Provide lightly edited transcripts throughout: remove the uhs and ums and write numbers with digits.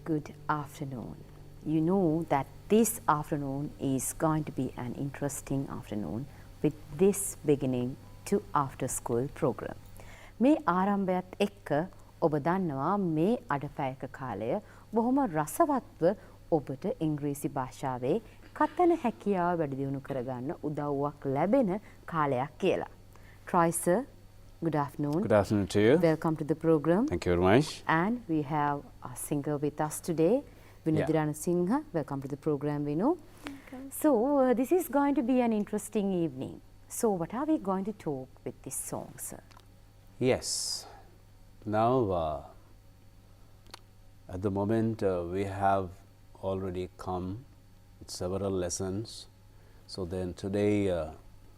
Good afternoon. You know that this afternoon is going to be an interesting afternoon with this beginning to after school program. මේ ආරම්භයත් එක්ක ඔබ දන්නවා මේ අඩපැයක කාලය බොහොම රසවත්ව ඔබට ඉංග්‍රීසි භාෂාවේ කතන හැකියාව වැඩි දියුණු කරගන්න උදව්වක් ලැබෙන කාලයක් කියලා. Troy sir, good afternoon. Good afternoon to you. Welcome to the program. Thank you very much. And we have a singer with us today, Vinudirana Singha. Welcome to the program, Vinu. So, this is going to be an interesting evening. So, what are we going to talk with this song, sir? Yes. Now, at the moment, we have already come with several lessons. So, then today,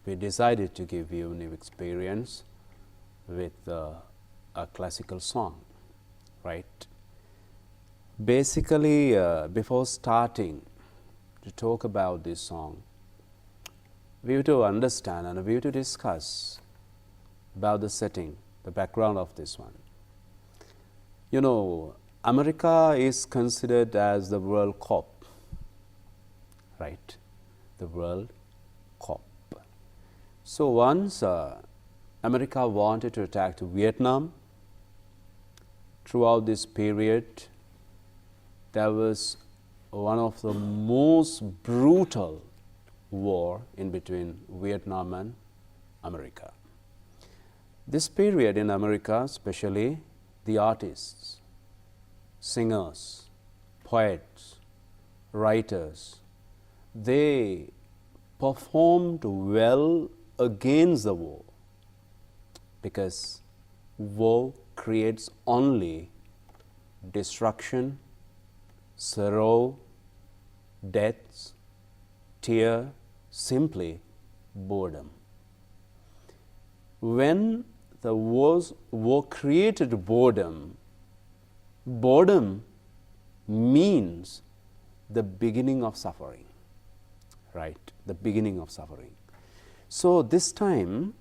we decided to give you a new experience with a classical song, right? Basically, before starting to talk about this song, we have to understand and we have to discuss about the setting, the background of this one. You know, America is considered as the world cop, right? The world cop. So, once America wanted to attack to Vietnam, throughout this period, there was one of the most brutal war in between Vietnam and America. This period in America, especially the artists, singers, poets, writers, they performed well against the war, because war creates only destruction, sorrow, deaths, tear, simply boredom. When the war created boredom, boredom means the beginning of suffering, right? The beginning of suffering. So, this time,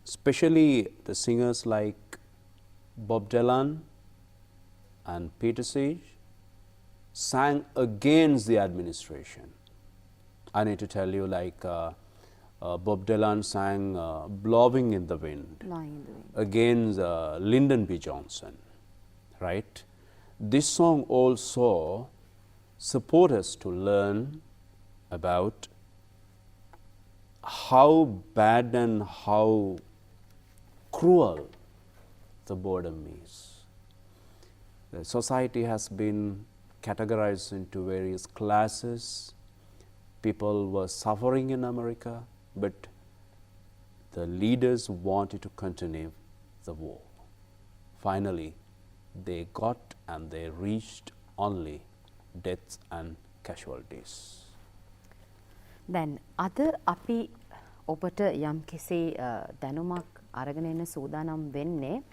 especially the singers like Bob Dylan and Peter Siege sang against the administration. I need to tell you, like Bob Dylan sang Blowing in the Wind, against Lyndon B. Johnson, right? This song also supports us to learn about how bad and how cruel the boredom is. The society has been categorized into various classes. People were suffering in America, but the leaders wanted to continue the war. Finally, they got and they reached only deaths and casualties. Then, අද අපි ඔබට යම් කෙසේ දැනුමක් අරගෙන එන්න සූදානම් වෙන්නේ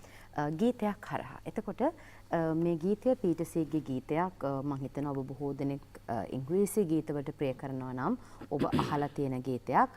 ගීතයක් හරහා. එතකොට මේ ගීතය පීටර්සීගේ ගීතයක්. මම හිතනවා ඔබ බොහෝ දෙනෙක් ඉංග්‍රීසි ගීතවලට ප්‍රිය කරනවා නම් ඔබ අහලා තියෙන ගීතයක්.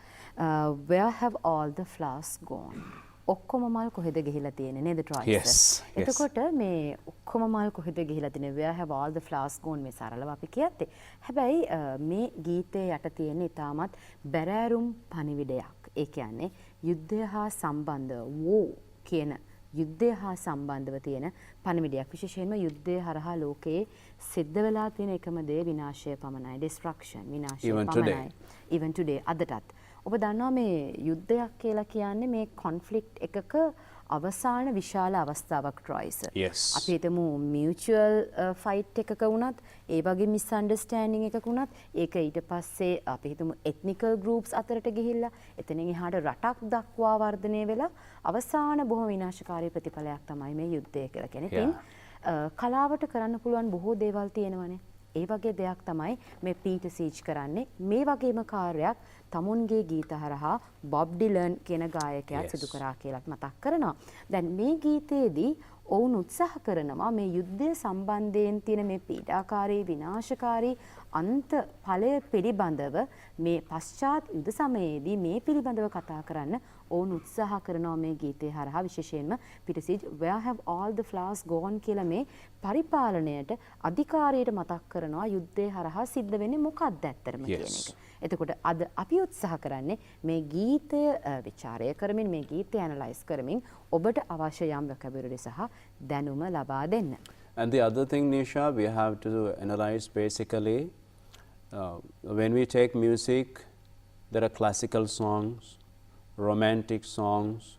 Where have all the flowers gone? ඔක්කොම මල් කොහෙද ගිහිලා තියෙන්නේ නේද ට්‍රොයි? Yes. එතකොට මේ ඔක්කොම මල් කොහෙද ගිහිලා තියෙන්නේ? Where have all the flowers gone? මේ සරලව අපි කියත්තේ. හැබැයි මේ ගීතේ යට තියෙන ඉතාමත් බැරෑරුම් පණිවිඩයක්. ඒ කියන්නේ යුද්ධය හා සම්බන්ධ war කියන යුද්ධය හා සම්බන්ධව තියෙන පණිවිඩයක්. විශේෂයෙන්ම යුද්ධය හරහා ලෝකයේ සිද්ධ වෙලා තියෙන එකම දේ විනාශය පමණයි. destruction විනාශය පමණයි. Even today අදටත්. ඔබ දන්නවා මේ යුද්ධයක් කියලා කියන්නේ මේ කොන්ෆ්ලික්ට් එකක අවසාන විශාල අවස්ථාවක් ට්‍රොයිස්. Yes. අපි හිතමු මියුචුවල් ෆයිට් එකක වුණත් ඒ වගේ මිස්අන්ඩර්ස්ටෑන්ඩින් එකක වුණත් ඒක ඊට පස්සේ අපි හිතමු එත්නිකල් ගෲප්ස් අතරට ගිහිල්ලා එතනින් එහාට රටක් දක්වා වර්ධනය වෙලා අවසාන බොහොම විනාශකාරී ප්‍රතිඵලයක් තමයි මේ යුද්ධය කියලා කියන්නේ. ඉතින් කලාවට කරන්න පුළුවන් බොහෝ දේවල් තියෙනවනේ. ඒ වගේ දෙයක් තමයි මේ පීටර් සීජ් කරන්නේ. මේ වගේම කාර්යයක් තමුන්ගේ ගීත හරහා බොබ් ඩිලන් කියන ගායකයාත් සිදු කරා කියලා මතක් කරනවා. දැන් මේ ගීතයේදී ඔවුන් උත්සාහ කරනවා මේ යුද්ධය සම්බන්ධයෙන් තියෙන මේ පීඩාකාරී විනාශකාරී අන්ත ඵලය පිළිබඳව මේ පශ්චාත් යුද සමයේදී මේ පිළිබඳව කතා කරන්න ඔවුන් උත්සාහ කරනවා මේ ගීතය හරහා විශේෂයෙන්ම පිටසිජ් where have all the flowers gone කියලා මේ පරිපාලනයට අධිකාරියට මතක් කරනවා යුද්ධය හරහා සිද්ධ වෙන්නේ මොකක්ද ඇත්තටම කියන එක. එතකොට අද අපි උත්සාහ කරන්නේ මේ ගීතය විචාරය කරමින් මේ ගීතය ඇනලයිස් කරමින් ඔබට අවශ්‍ය යම් vocabulary සහ දැනුම ලබා දෙන්න. And the other thing, Nisha, we have to analyze basically when we take music, there are classical songs, romantic songs,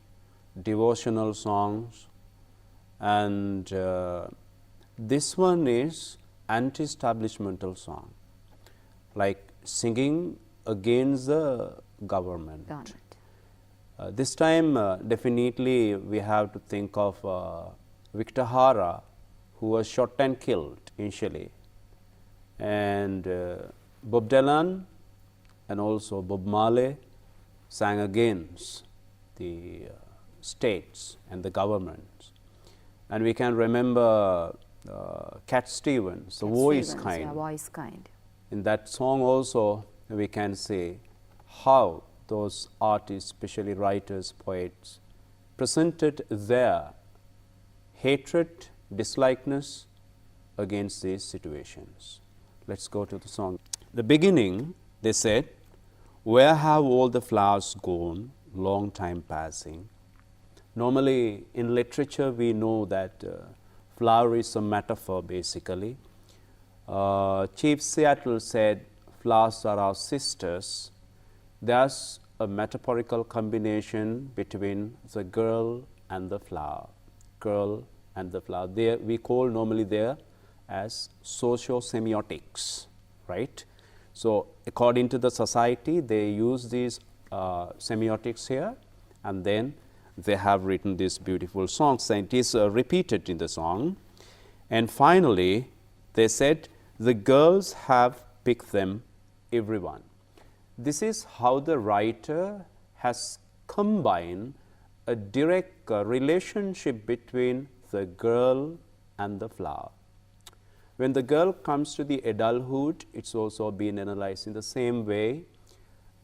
devotional songs, and this one is anti-establishmental song, like singing against the government. This time definitely we have to think of Victor Hara, who was shot and killed initially, and Bob Dylan and also Bob Marley sang against the states and the governments. And we can remember Cat Stevens, The Voice Kind. Yeah, Voice Kind. In that song also we can see how those artists, especially writers, poets, presented their hatred, dislikeness against these situations. Let's go to the song. The beginning, they said, where have all the flowers gone, long time passing. Normally in literature we know that flower is a metaphor basically. Chief Seattle said, flowers are our sisters. There's a metaphorical combination between the girl and the flower. Girl and the flower. There we call normally there as socio-semiotics, right? So according to the society, they use these semiotics here, and then they have written these beautiful songs, and it is repeated in the song. And finally, they said, the girls have picked them, everyone. This is how the writer has combined a direct relationship between the girl and the flower. When the girl comes to the adulthood, it's also been analyzed in the same way.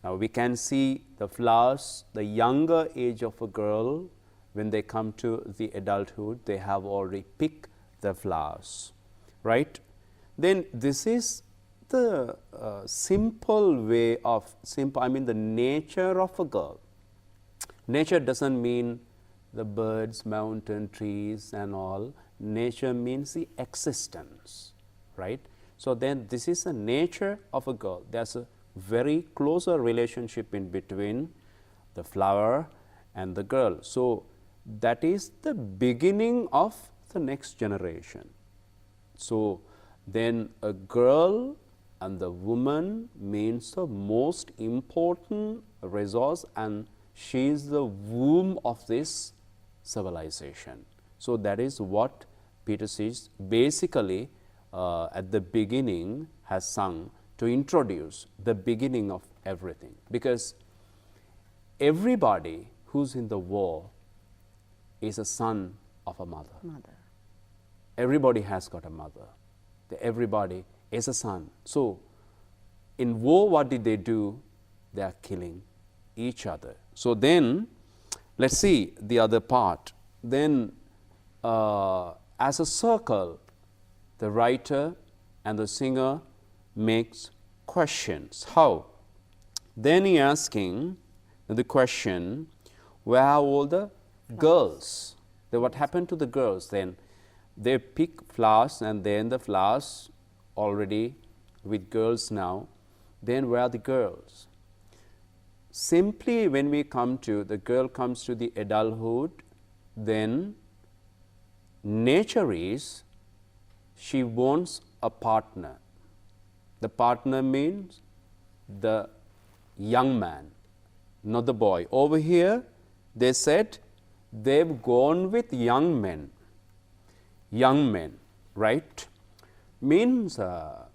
Now we can see the flowers, the younger age of a girl, when they come to the adulthood, they have already picked the flowers, right? Then this is the simple way of, the nature of a girl. Nature doesn't mean the birds, mountain, trees and all. Nature means the existence, right? So then this is the nature of a girl. There's a very closer relationship in between the flower and the girl. So that is the beginning of the next generation. So then a girl and the woman means the most important resource, and she is the womb of this civilization. So that is what Peter Sage basically at the beginning has sung to introduce the beginning of everything, because everybody who's in the war is a son of a mother. Everybody has got a mother. Everybody is a son. So in war, what did they do? They are killing each other. So then let's see the other part. Then as a circle, the writer and the singer makes questions. How? Then he asking the question, where are all the girls? Then what happened to the girls? Then they pick flowers, and then the flowers already with girls now. Then where are the girls? Simply when we come to, the girl comes to the adulthood, then nature is, she wants a partner. The partner means the young man, not the boy. Over here they said they've gone with young men. Young men, right? Means the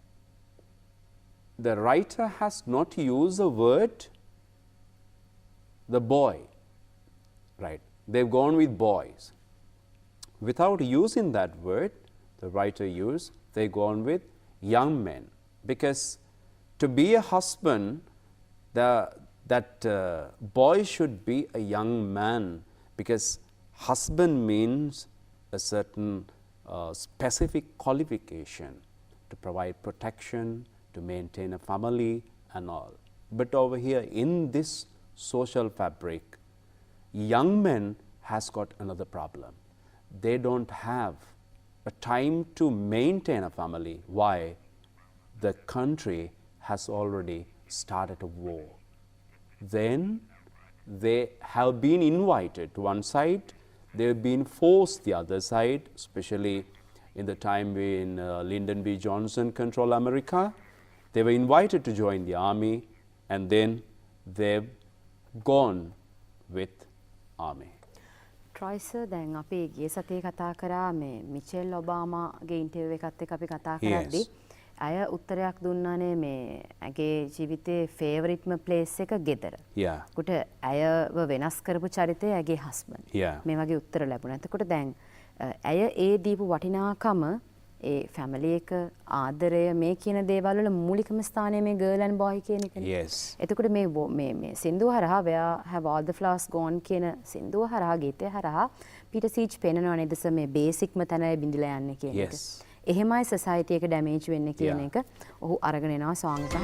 writer has not used the word the boy, right? They've gone with boys. Without using that word, the writer used, they've gone with young men. Because to be a husband, the that boy should be a young man, because husband means a certain specific qualification to provide protection, to maintain a family and all. But over here in this social fabric, young men has got another problem. They don't have a time to maintain a family. Why? The country has already started a war. Then they have been invited to one side, they have been forced the other side, especially in the time when Lyndon B. Johnson controlled America. They were invited to join the army, and then they've gone with army. Troyser, දැන් අපි ගිය සතියේ කතා කරා මේ Mitchell ඔබාමාගේ interview එකත් එක්ක අපි කතා කරද්දී අය උත්තරයක් දුන්නානේ මේ ඇගේ ජීවිතේ ෆේවරිට්ම ප්ලේස් එක ගෙදර. කොට ඇයව වෙනස් කරපු චරිතය ඇගේ හස්බන්ඩ්. මේ වගේ උත්තර ලැබුණා. එතකොට දැන් ඇය ඒ දීපු වටිනාකම ඒ ෆැමිලි එක ආදරය මේ කියන දේවල් වල මූලිකම ස්ථානය මේ ගර්ල් ඇන්ඩ් බොයි කියන එකනේ. එතකොට මේ සින්දුව හරහා Where Have All the Flowers Gone කියන සින්දුව හරහා ගීතය හරහා පීටර් සීච් පෙන්නනවා නේද මේ බේසික්ම තැනයි බිඳිලා යන්නේ කියන එක. එහෙමයි සොසයිටි එක ඩැමේජ් වෙන්නේ කියන එක ඔහු අරගෙන එනවා සෝංග් එක.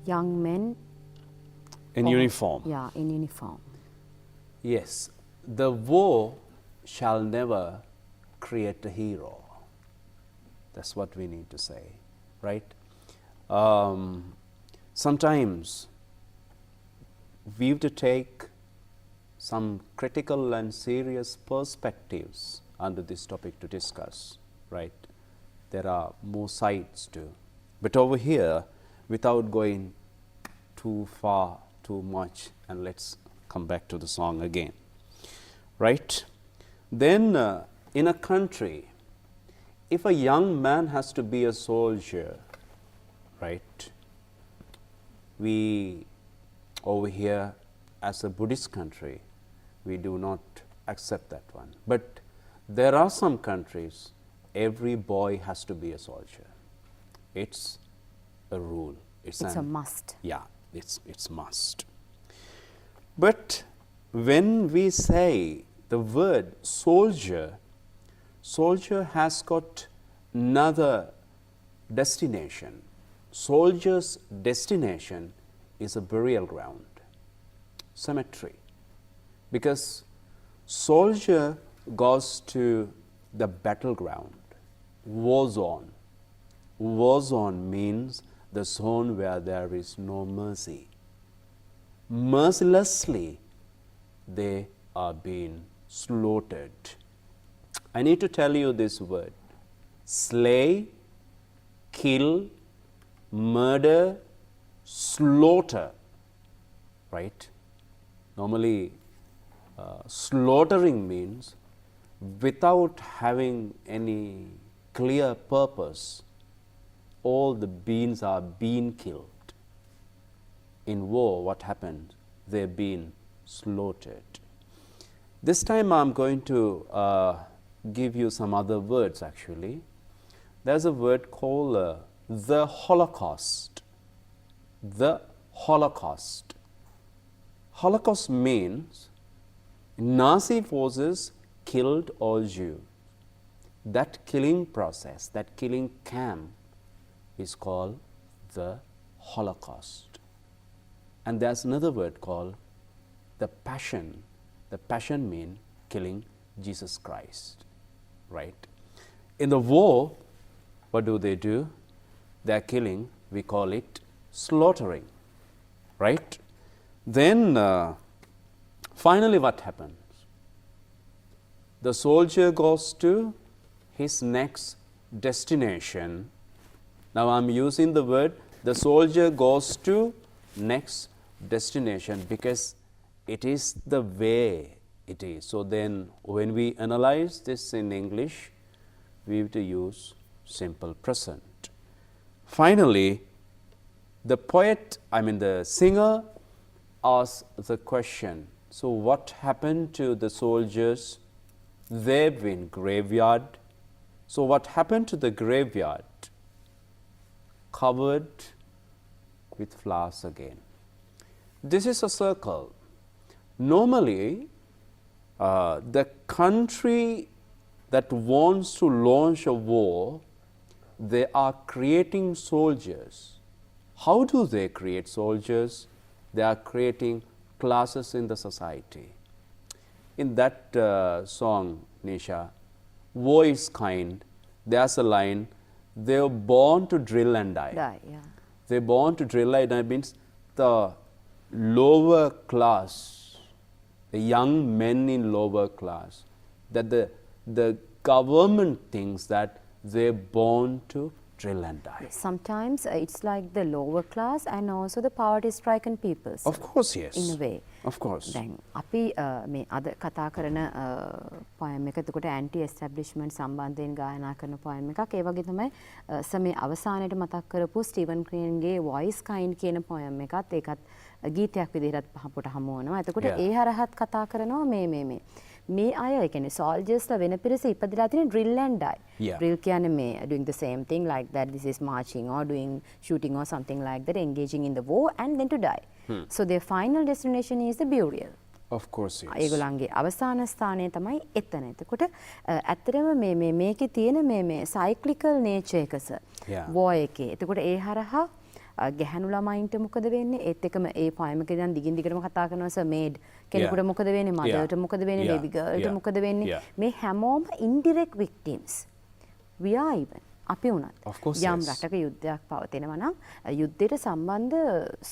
Young men in uniform. Yeah, in uniform. Yes, the war shall never create a hero. That's what we need to say, right? Sometimes we have to take some critical and serious perspectives under this topic to discuss, right? There are more sides too. But over here, without going too far, too much, and let's come back to the song again, right? Then in a country, if a young man has to be a soldier, right, we over here as a Buddhist country, we do not accept that one. But there are some countries, every boy has to be a soldier. It's a rule. It's a must. Yeah, it's must. But when we say the word soldier, soldier has got another destination. Soldier's destination is a burial ground, cemetery. Because soldier goes to the battleground, war zone. War zone means the zone where there is no mercy. Mercilessly, they are being slaughtered. I need to tell you this word: slay, kill, murder, slaughter. Right? Normally, slaughtering means without having any clear purpose, all the beings are being killed. In war, what happens? They're being slaughtered. This time I'm going to give you some other words actually. There's a word called the Holocaust. The Holocaust. Holocaust means Nazi forces killed all Jews. That killing process, that killing camp is called the Holocaust. And there's another word called the Passion. The Passion means killing Jesus Christ, right? In the war, what do? They're killing, we call it slaughtering, right? Then finally what happens? The soldier goes to his next destination. Now I'm using the word the soldier goes to next destination because it is the way it is. So then when we analyze this in English, we have to use simple present. Finally, the singer asks the question, so what happened to the soldiers? They've been graveyard. So what happened to the graveyard? Covered with flowers again. This is a circle. Normally, the country that wants to launch a war, they are creating soldiers. How do they create soldiers? They are creating classes in the society. In that song, Nisha, War is Kind, there's a line, they're born to drill and die. Yeah. They're born to drill and die means the lower class, the young men in lower class, that the government thinks that they're born to drill and die. Sometimes it's like the lower class and also the poverty-stricken peoples. Of course, yes. In a way. Of course. දැන් අපි මේ අද කතා කරන පොයම් එක එතකොට aunty එස්ටැබ්ලිෂ්මන්ට් සම්බන්ධයෙන් ගායනා කරන පොයම් එකක්. ඒ වගේ තමයි මේ අවසානයේට මතක් කරපු ස්ටීවන් ක්‍රීන්ගේ වොයිස් කයින්ඩ් කියන පොයම් එකත් ඒකත් ගීතයක් විදිහට අපට හමු වෙනවා. එතකොට ඒ හරහත් කතා කරනවා මේ අය ඒ කියන්නේ සෝල්ජර්ස්ලා වෙන පිරිස ඉපදලා තියෙන drill and die. Drill කියන්නේ මේ doing the same thing like that, this is marching or doing shooting or something like that, engaging in the war and then to die. So their final destination is the burial. Of course, yes. ඒගොල්ලන්ගේ අවසාන ස්ථානය තමයි එතන. එතකොට ඇත්තටම මේකේ තියෙන මේ cyclical nature එකස war එකේ. එතකොට ඒ හරහා ගැහැණු ළමයින්ට මොකද වෙන්නේ? ඒත් එකම ඒ පොයම එකේ දැන් දිගින් දිගටම කතා කරනවා සර් මේඩ් කෙනෙකුට මොකද වෙන්නේ? මදර්ට මොකද වෙන්නේ? බේබි ගර්ල්ට මොකද වෙන්නේ? මේ හැමෝම indirect victims. We are even. අපි උනත් යම් රටක යුද්ධයක් පවතිනවා නම් යුද්ධයට සම්බන්ධ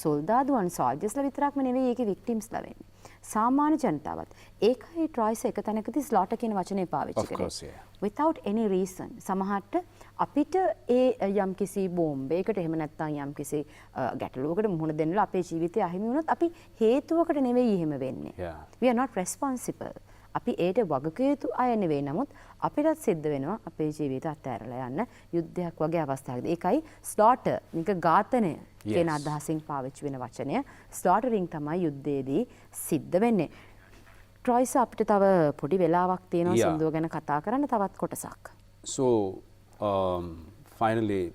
සොල්දාදුවන් සෝල්ජර්ස්ලා විතරක්ම නෙවෙයි ඒකේ වික්ටිම්ස්ලා වෙන්නේ. සාමාන්‍ය ජනතාවත්. ඒකයි ට්‍රයිස් එක තැනකදී ස්ලොටර් කියන වචනේ පාවිච්චි කරන්නේ. Without any reason. සමහරට අපිට ඒ යම් කිසි බෝම්බයකට එහෙම නැත්නම් යම් කිසි ගැටලුවකට මුහුණ දෙන්නලා අපේ ජීවිතය අහිමි වුණොත් අපි හේතුවකට නෙවෙයි එහෙම වෙන්නේ. We are not responsible. අපි ඒට වගකීතු අය නෙවෙයි, නමුත් අපිටත් සිද්ධ වෙනවා අපේ ජීවිත අත්හැරලා යන්න යුද්ධයක් වගේ අවස්ථාවකදී. ඒකයි ස්ලොටර් නික ඝාතනය කියන අදහසින් පාවිච්චි වෙන වචනය. ස්ලොටරින් තමයි යුද්ධයේදී සිද්ධ වෙන්නේ. ට්‍රොයිස් අපිට තව පොඩි වෙලාවක් තියෙනවා සින්දුව ගැන කතා කරන්න තවත් කොටසක්. So finally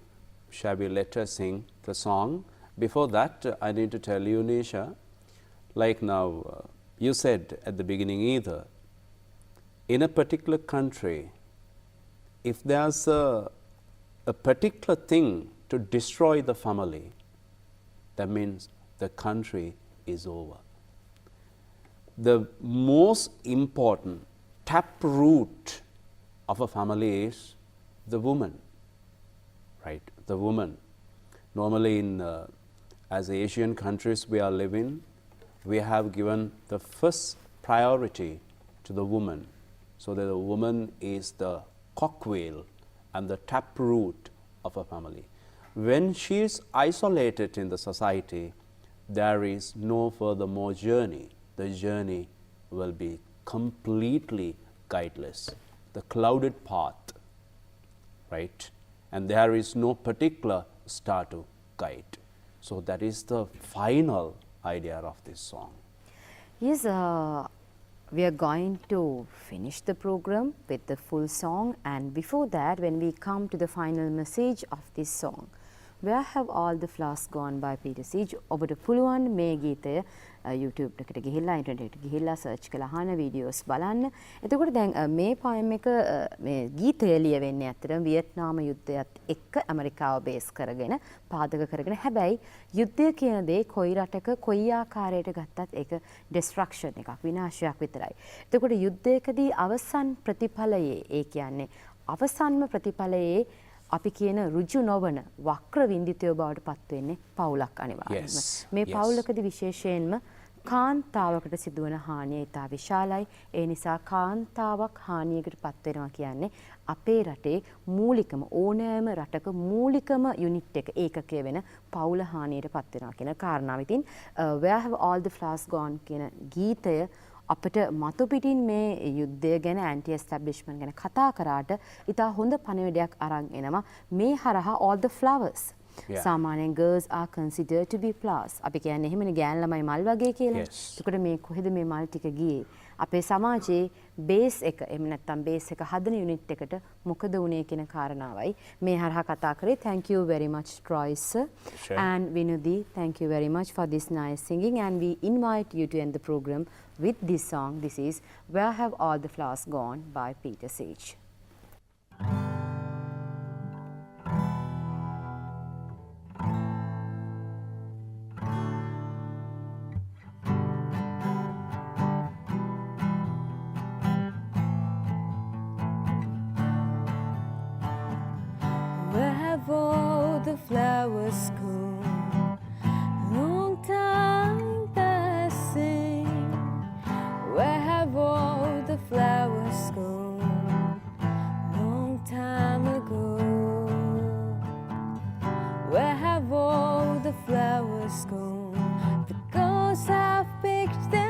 shall we let her sing the song? Before that I need to tell you, Nisha, like now you said at the beginning either, in a particular country, if there's a particular thing to destroy the family, that means the country is over. The most important taproot of a family is the woman, right? The woman. Normally as Asian countries we are living, we have given the first priority to the woman, so that the woman is the cockwheel and the taproot of a family. When she is isolated in the society, there is no furthermore journey. The journey will be completely guideless, the clouded path, right? And there is no particular star to guide. So that is the final idea of this song. Yes, we are going to finish the program with the full song, and before that, when we come to the final message of this song, Where have all the flowers gone by Peter Siege? ඔබට පුළුවන් මේ ගීතය YouTube එකට ගිහිල්ලා internet එකට ගිහිල්ලා search කරලා අහන වීඩියෝස් බලන්න. එතකොට දැන් මේ පොයම් එක මේ ගීතය ලියවෙන්නේ ඇත්තටම වියට්නාම යුද්ධයත් එක්ක ඇමරිකාව බේස් කරගෙන පාදක කරගෙන. හැබැයි යුද්ධය කියන දේ කොයි රටක කොයි ආකාරයට ගත්තත් ඒක ඩිස්ට්‍රක්ෂන් එකක්, විනාශයක් විතරයි. එතකොට යුද්ධයකදී අවසන් ප්‍රතිඵලයේ ඒ කියන්නේ අවසන්ම ප්‍රතිඵලයේ අපි කියන රුජු නොවන වක්‍ර වින්දිතය බවට පත් වෙන්නේ පවුලක් අනිවාර්යයෙන්ම. මේ පවුලකදී විශේෂයෙන්ම කාන්තාවකට සිදුවන හානිය ඉතා විශාලයි. ඒ නිසා කාන්තාවක් හානියකට පත් වෙනවා කියන්නේ අපේ රටේ මූලිකම ඕනෑම රටක මූලිකම යුනිට් එක ඒකකය වෙන පවුල හානියට පත් වෙනවා කියන කාරණාව. ඉතින් Where have all the flowers gone කියන ගීතය අපිට මතු පිටින් මේ යුද්ධය ගැන ඇන්ටි එස්ටැබ්ලිෂ්මන්ට් ගැන කතා කරාට ඉතා හොඳ පණිවිඩයක් අරන් එනවා මේ හරහා all the flowers. සාමාන්‍යයෙන් girls are considered to be flowers. අපි කියන්නේ එහෙමනේ ගෑන් ළමයි මල් වගේ කියලා. ඒකට මේ කොහෙද මේ මල් ටික ගියේ? අපේ සමාජයේ බේස් එක එහෙම නැත්නම් බේස් එක හදන යුනිට් එකට මොකද වුනේ කියන කාරණාවයි මේ හරහා කතා කරේ. Thank you very much Troy sir. And Vinudi, thank you very much for this nice singing, and we invite you to end the program with this song. This is Where Have All the Flowers Gone by Peter Sage. Where have all the flowers gone? Long time passing. Where have all the flowers gone? Long time ago. Where have all the flowers gone? The ghosts have picked them